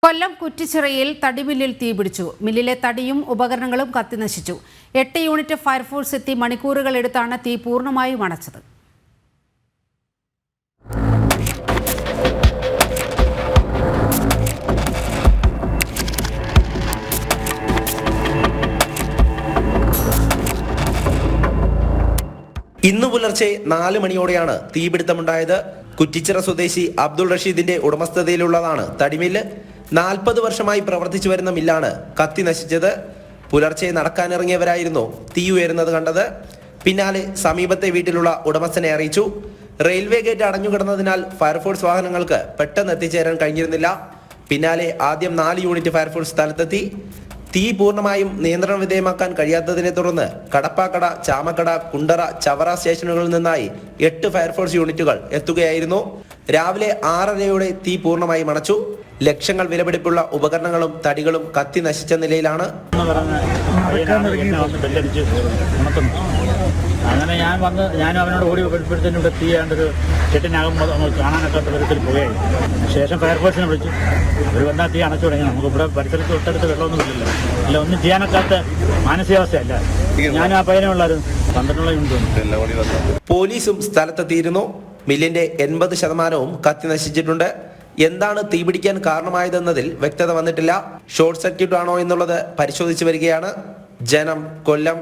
കൊല്ലം കുറ്റിച്ചിറയിൽ തടിമില്ലിൽ തീപിടിച്ചു. മില്ലിലെ തടിയും ഉപകരണങ്ങളും കത്തിനശിച്ചു. 8 യൂണിറ്റ് ഫയർഫോഴ്സ് എത്തി മണിക്കൂറുകൾ എടുത്താണ് തീ പൂർണ്ണമായും അണച്ചത്. ഇന്നു പുലർച്ചെ 4 മണിയോടെയാണ് തീപിടുത്തമുണ്ടായത്. കുറ്റിച്ചിറ സ്വദേശി അബ്ദുൾ റഷീദിന്റെ ഉടമസ്ഥതയിലുള്ളതാണ് തടിമില്ല്. 40 വർഷമായി പ്രവർത്തിച്ചു വരുന്ന മില്ലാണ് കത്തി നശിച്ചത്. പുലർച്ചെ നടക്കാനിറങ്ങിയവരായിരുന്നു തീ ഉയരുന്നത് കണ്ടത്. പിന്നാലെ സമീപത്തെ വീട്ടിലുള്ള ഉടമസ്ഥനെ അറിയിച്ചു. റെയിൽവേ ഗേറ്റ് അടഞ്ഞുകിടന്നതിനാൽ ഫയർഫോഴ്സ് വാഹനങ്ങൾക്ക് പെട്ടെന്ന് എത്തിച്ചേരാൻ കഴിഞ്ഞിരുന്നില്ല. പിന്നാലെ ആദ്യം 4 യൂണിറ്റ് ഫയർഫോഴ്സ് സ്ഥലത്തെത്തി. തീ പൂർണ്ണമായും നിയന്ത്രണ വിധേയമാക്കാൻ കഴിയാത്തതിനെ തുടർന്ന് കടപ്പാക്കട, ചാമക്കട, കുണ്ടറ, ചവറ സ്റ്റേഷനുകളിൽ നിന്നായി 8 ഫയർഫോഴ്സ് യൂണിറ്റുകൾ എത്തുകയായിരുന്നു. രാവിലെ 6:30യോടെ തീ പൂർണ്ണമായും അണച്ചു. ലക്ഷങ്ങൾ വിലപിടിപ്പുള്ള ഉപകരണങ്ങളും തടികളും കത്തി നശിച്ച നിലയിലാണ്. അങ്ങനെ ഞാനും അവനോട് ഓടി വരുമ്പോഴത്തേനും ഇവിടെ തീയാണ്ടൊരു ഷെഡിനകം കാണാനൊക്കാത്ത വിധത്തിൽ പോയായി. ശേഷം ഫയർഫോഴ്സിനെ വിളിച്ചു. അവർ വന്നാൽ തീ അണച്ചു തുടങ്ങി. നമുക്ക് ഇവിടെ പരിസരത്ത് തൊട്ടടുത്ത് വെള്ളമൊന്നുമില്ലല്ലോ. ഇല്ല, ഒന്നും ചെയ്യാനൊക്കാത്ത മാനസികാവസ്ഥയല്ല. ഞാനും ആ പയ്യനുള്ളായിരുന്നു 12 യൂണിറ്റ്. പോലീസും സ്ഥലത്തെത്തിയിരുന്നു. മില്ലിന്റെ 80% കത്തി നശിച്ചിട്ടുണ്ട്. എന്താണ് തീപിടിക്കാൻ കാരണമായതെന്നതിൽ വ്യക്തത വന്നിട്ടില്ല. ഷോർട്ട് സർക്യൂട്ട് ആണോ എന്നുള്ളത് പരിശോധിച്ചു വരികയാണ്. ജനം, കൊല്ലം.